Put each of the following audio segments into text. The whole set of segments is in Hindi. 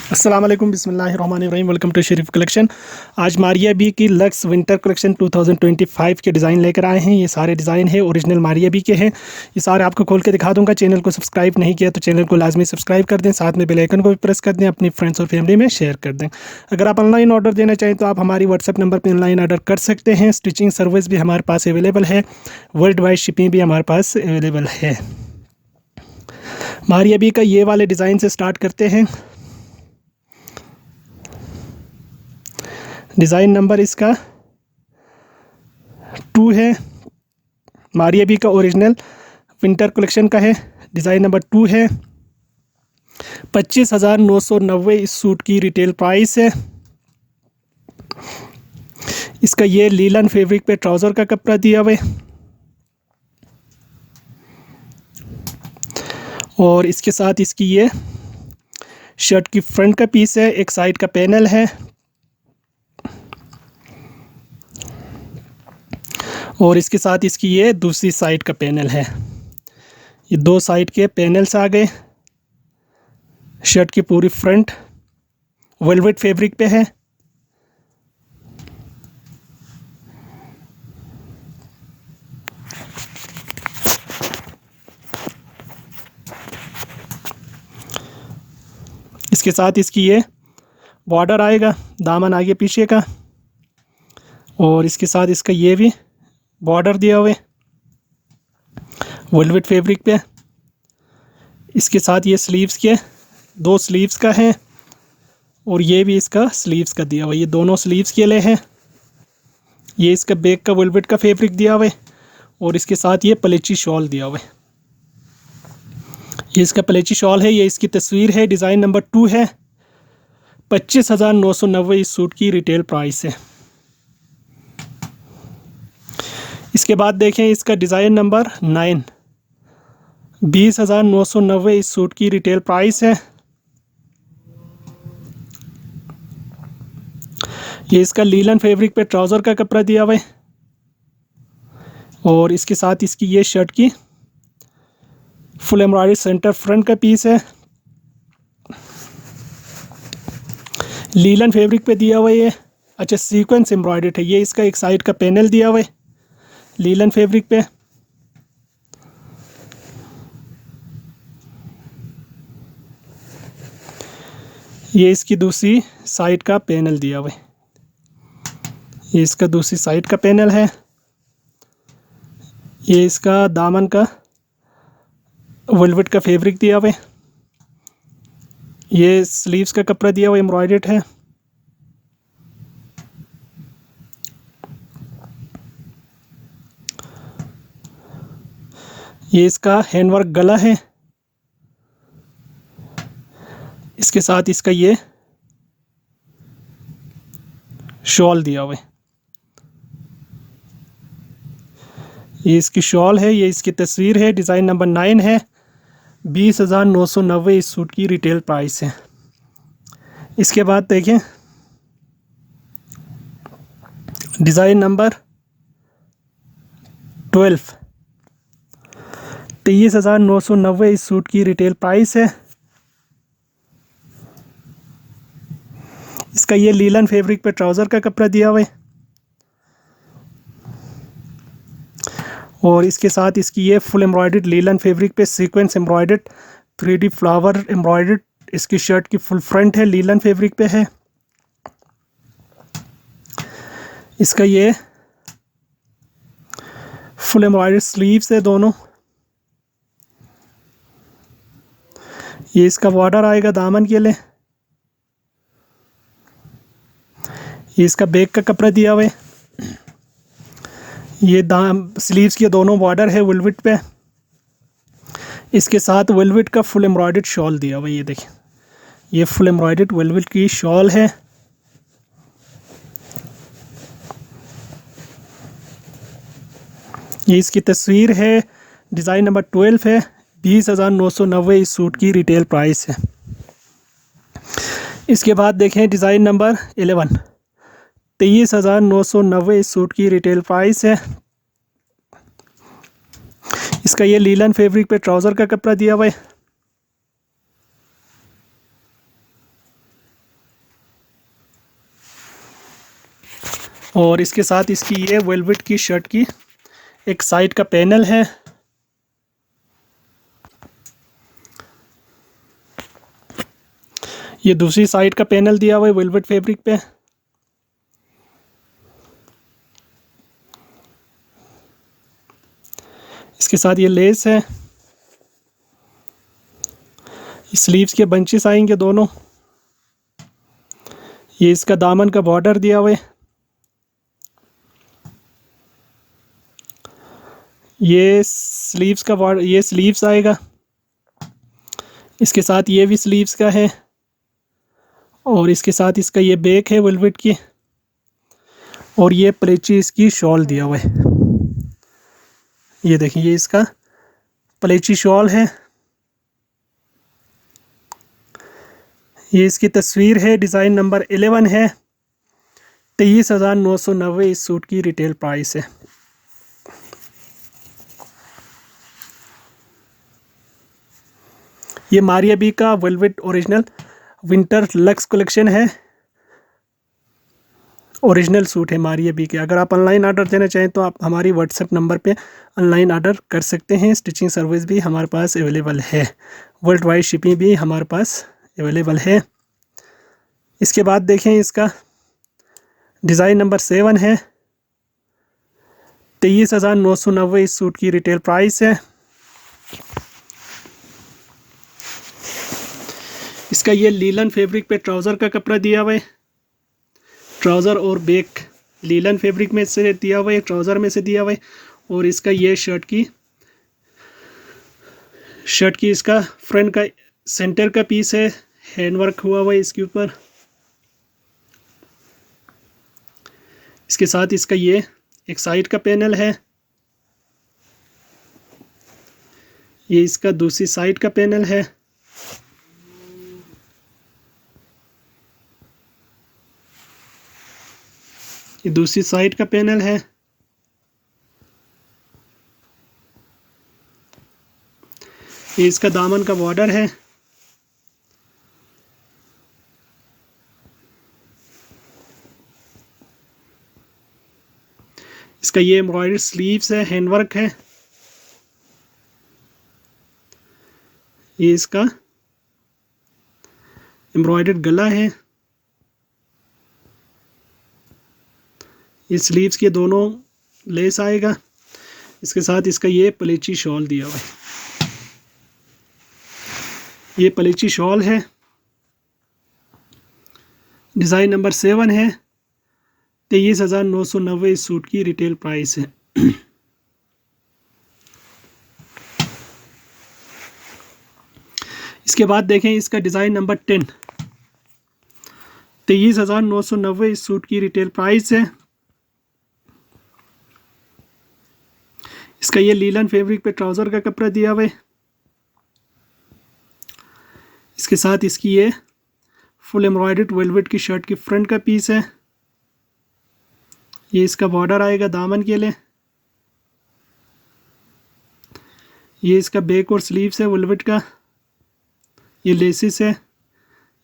अस्सलाम वालेकुम बिस्मिल्लाहिर्रहमानिर्रहीम। Welcome to Sharif collection. आज मारिया बी की लक्स विंटर कलेक्शन 2025 के डिज़ाइन लेकर आए हैं। ये सारे डिज़ाइन है ओरिजिनल मारिया बी के हैं। ये सारे आपको खोल के दिखा दूंगा। चैनल को सब्सक्राइब नहीं किया तो चैनल को लाजमी सब्सक्राइब कर दें, साथ में बेल आइकन को भी प्रेस कर दें, अपनी फ्रेंड्स और फैमिली में शेयर कर दें। अगर आप ऑनलाइन ऑर्डर देना चाहें तो आप हमारी व्हाट्सएप नंबर पर ऑनलाइन ऑर्डर कर सकते हैं। स्टिचिंग सर्विस भी हमारे पास अवेलेबल है, वर्ल्ड वाइड शिपिंग भी हमारे पास अवेलेबल है। मारिया बी का ये वाले डिज़ाइन से स्टार्ट करते हैं। डिज़ाइन नंबर इसका 2 है। मारिया बी का ओरिजिनल विंटर कलेक्शन का है। डिज़ाइन नंबर 2 है। 25,990 इस सूट की रिटेल प्राइस है। इसका ये लीलन फैब्रिक पे ट्राउज़र का कपड़ा दिया हुआ है और इसके साथ इसकी ये शर्ट की फ्रंट का पीस है, एक साइड का पैनल है और इसके साथ इसकी ये दूसरी साइड का पैनल है। ये दो साइड के पैनल्स आ गए। शर्ट की पूरी फ्रंट वेलवेट फैब्रिक पे है। इसके साथ इसकी ये बॉर्डर आएगा, दामन आगे पीछे का, और इसके साथ इसका ये भी बॉर्डर दिया हुआ है वेलवेट फैब्रिक पे। इसके साथ ये स्लीव्स के 2 स्लीव्स का है और ये भी इसका स्लीव्स का दिया हुआ है। ये दोनों स्लीव्स के लिए हैं। ये इसका बैक का वेलवेट का फैब्रिक दिया हुआ है और इसके साथ ये पलेची शॉल दिया हुआ है। ये इसका पलेची शॉल है। ये इसकी तस्वीर है। डिज़ाइन नंबर 2 है। 25,990 इस सूट की रिटेल प्राइस है। इसके बाद देखें इसका डिज़ाइन नंबर 9, 20,990 इस सूट की रिटेल प्राइस है। ये इसका लीलन फैब्रिक पे ट्राउज़र का कपड़ा दिया हुआ है और इसके साथ इसकी ये शर्ट की फुल एम्ब्रॉयडरी सेंटर फ्रंट का पीस है। लीलन फैब्रिक पे दिया हुआ है ये। अच्छा, सीक्वेंस एम्ब्रॉयडर्ड है। ये इसका एक साइड का पैनल दिया हुआ है लीलन फैब्रिक पे। ये इसकी दूसरी साइड का पैनल दिया हुआ है। ये इसका दूसरी साइड का पैनल है। ये इसका दामन का वेलवेट का फैब्रिक दिया हुआ है। ये स्लीव्स का कपड़ा दिया हुआ एम्ब्रॉयडर्ड है। ये इसका हैंडवर्क गला है। इसके साथ इसका ये शॉल दिया हुआ है। ये इसकी शॉल है। ये इसकी तस्वीर है। डिज़ाइन नंबर 9 है। 20,990 इस सूट की रिटेल प्राइस है। इसके बाद देखें डिज़ाइन नंबर 12, 23,990 इस सूट की रिटेल प्राइस है। इसका ये लीलन फैब्रिक पे ट्राउज़र का कपड़ा दिया हुआ है और इसके साथ इसकी ये फुल एम्ब्रॉयडर्ड लीलन फैब्रिक पे sequence embroidered 3D flower embroidered इसकी शर्ट की फुल फ्रंट है, लीलन फैब्रिक पे है। इसका ये फुल एम्ब्रॉयडर्ड स्लीव्स है दोनों। ये इसका बॉर्डर आएगा दामन के लिए। ये इसका बैक का कपड़ा दिया हुआ है। ये स्लीव्स के दोनों बॉर्डर है वेलवेट पे। इसके साथ वेलवेट का फुल एम्ब्रॉयडर्ड शॉल दिया हुआ है। ये देखें, ये फुल एम्ब्रॉयडर्ड वेलवेट की शॉल है। ये इसकी तस्वीर है। डिज़ाइन नंबर 12 है। 20,990 इस सूट की रिटेल प्राइस है। इसके बाद देखें डिज़ाइन नंबर 11, 23,990 इस सूट की रिटेल प्राइस है। इसका ये लीलन फैब्रिक पे ट्राउज़र का कपड़ा दिया हुआ है। और इसके साथ इसकी ये वेलवेट की शर्ट की एक साइड का पैनल है। ये दूसरी साइड का पैनल दिया हुआ है वेलवेट फैब्रिक पे। इसके साथ ये लेस है। स्लीव्स के बंचेस आएंगे दोनों। ये इसका दामन का बॉर्डर दिया हुआ है। ये स्लीव्स का बॉर्डर, ये स्लीव्स आएगा। इसके साथ ये भी स्लीव्स का है और इसके साथ इसका ये बैक है वेलवेट की। और ये प्लेची इसकी शॉल दिया हुआ है। ये देखिए ये इसका प्लेची शॉल है। ये इसकी तस्वीर है। डिज़ाइन नंबर 11 है। 23,990 इस सूट की रिटेल प्राइस है। ये मारिया बी का velvet original winter lux collection है। ओरिजिनल सूट है मारिया बी के। अगर आप ऑनलाइन ऑर्डर देना चाहें तो आप हमारी व्हाट्सएप नंबर पे ऑनलाइन ऑर्डर कर सकते हैं। स्टिचिंग सर्विस भी हमारे पास अवेलेबल है। वर्ल्ड वाइड शिपिंग भी हमारे पास अवेलेबल है। इसके बाद देखें इसका डिज़ाइन नंबर 7 है। 23,990 इस सूट की रिटेल प्राइस है। इसका ये लीलन फैब्रिक पे ट्राउज़र का कपड़ा दिया हुआ है। ट्राउज़र और बैक लीलन फैब्रिक में से दिया हुआ है, ट्राउज़र में से दिया हुआ है। और इसका ये शर्ट की इसका फ्रंट का सेंटर का पीस है। हैंड वर्क हुआ हुआ है इसके ऊपर। इसके साथ इसका ये एक साइड का पैनल है। ये इसका दूसरी साइड का पैनल है। ये दूसरी साइड का पैनल है। ये इसका दामन का बॉर्डर है। इसका ये एम्ब्रॉयडरी स्लीव्स है, हैंडवर्क है। ये इसका एम्ब्रॉयडर्ड गला है। ये स्लीव्स के दोनों लेस आएगा। इसके साथ इसका ये प्लेची शॉल दिया हुआ है। ये प्लेची शॉल है। डिज़ाइन नंबर 7 है। 23,990 इस सूट की रिटेल प्राइस है। इसके बाद देखें इसका डिज़ाइन नंबर 10। 23,990 इस सूट की रिटेल प्राइस है। इसका ये लीलन फैब्रिक पे ट्राउज़र का कपड़ा दिया हुआ है। इसके साथ इसकी ये फुल एम्ब्रॉयडर्ड वेलवेट की शर्ट की फ्रंट का पीस है। ये इसका बॉर्डर आएगा दामन के लिए। ये इसका बैक और स्लीव्स है वेलवेट का। ये लेसिस है।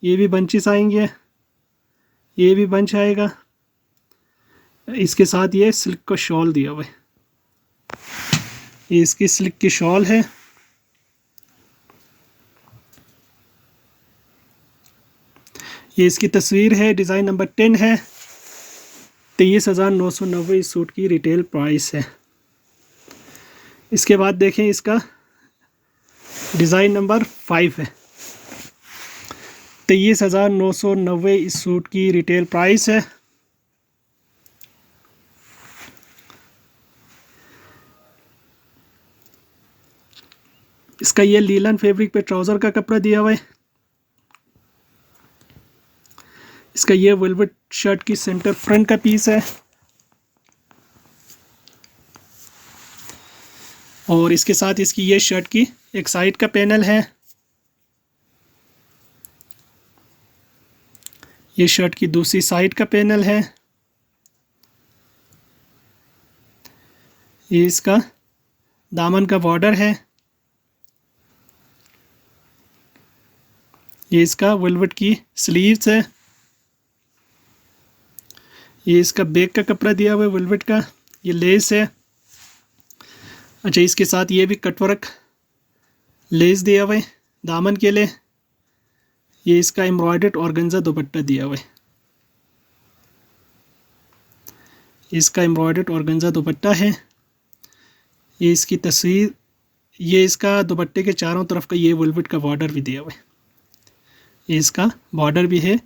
ये भी बंचेस आएंगे। ये भी बंच आएगा। इसके साथ ये सिल्क का शॉल दिया हुआ है। ये इसकी सिल्क की शॉल है। ये इसकी तस्वीर है। डिज़ाइन नंबर 10 है। 23,990 इस सूट की रिटेल प्राइस है। इसके बाद देखें इसका डिज़ाइन नंबर 5 है। 23,990 इस सूट की रिटेल प्राइस है। इसका ये लीलन फैब्रिक पे ट्राउज़र का कपड़ा दिया हुआ है। इसका ये वेलवेट शर्ट की सेंटर फ्रंट का पीस है। और इसके साथ इसकी ये शर्ट की एक साइड का पैनल है। ये शर्ट की दूसरी साइड का पैनल है। ये इसका दामन का बॉर्डर है। ये इसका वेलवेट की स्लीव्स है। ये इसका बैक का कपड़ा दिया हुआ है वेलवेट का, ये लेस है। अच्छा, इसके साथ ये भी कटवर्क लेस दिया हुआ है दामन के लिए। ये इसका एम्ब्रॉयडर्ड ऑर्गेन्जा दुपट्टा दिया हुआ है, इसका एम्ब्रॉयडर्ड ऑर्गेन्जा दुपट्टा है। ये इसकी तस्वीर, ये इसका दुपट्टे के चारों तरफ का ये वेलवेट का बॉर्डर भी दिया हुआ है, ये इसका बॉर्डर भी है,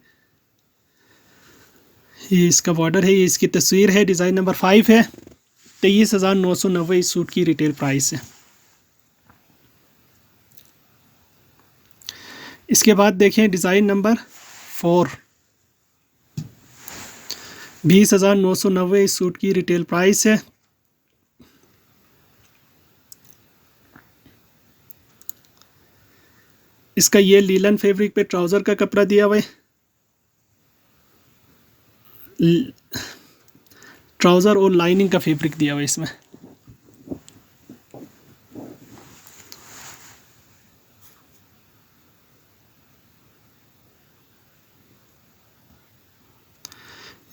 ये इसका बॉर्डर है। ये इसकी तस्वीर है। डिज़ाइन नंबर 5 है। 23,990 इस सूट की रिटेल प्राइस है। इसके बाद देखें डिज़ाइन नंबर 4, 20,990 इस सूट की रिटेल प्राइस है। इसका ये लीलन फैब्रिक पे ट्राउज़र का कपड़ा दिया हुआ है, ट्राउज़र और लाइनिंग का फैब्रिक दिया हुआ है इसमें।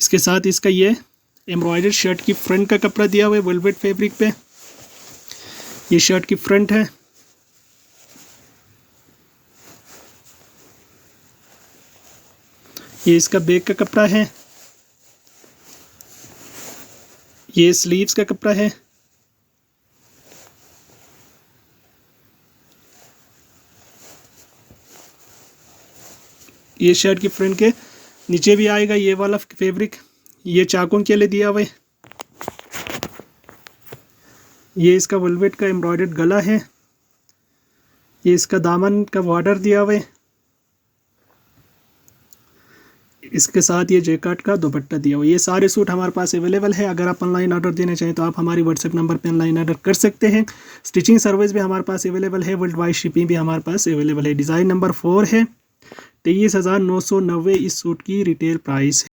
इसके साथ इसका ये एम्ब्रॉयडर्ड शर्ट की फ्रंट का कपड़ा दिया हुआ है वेलवेट फैब्रिक पे। ये शर्ट की फ्रंट है। ये इसका बैक का कपड़ा है। ये स्लीव्स का कपड़ा है। ये शर्ट की फ्रंट के नीचे भी आएगा ये वाला फैब्रिक, ये चाकों के लिए दिया हुआ है। ये इसका वेलवेट का एम्ब्रॉयडर्ड गला है। ये इसका दामन का बॉर्डर दिया हुआ है। इसके साथ ये जैकेट का दुपट्टा दिया हुआ है। ये सारे सूट हमारे पास अवेलेबल है। अगर आप ऑनलाइन ऑर्डर देना चाहें तो आप हमारी व्हाट्सएप नंबर पे ऑनलाइन ऑर्डर कर सकते हैं। स्टिचिंग सर्विस भी हमारे पास अवेलेबल है, वर्ल्ड वाइड शिपिंग भी हमारे पास अवेलेबल है। डिज़ाइन नंबर 4 है। 23,990 इस सूट की रिटेल प्राइस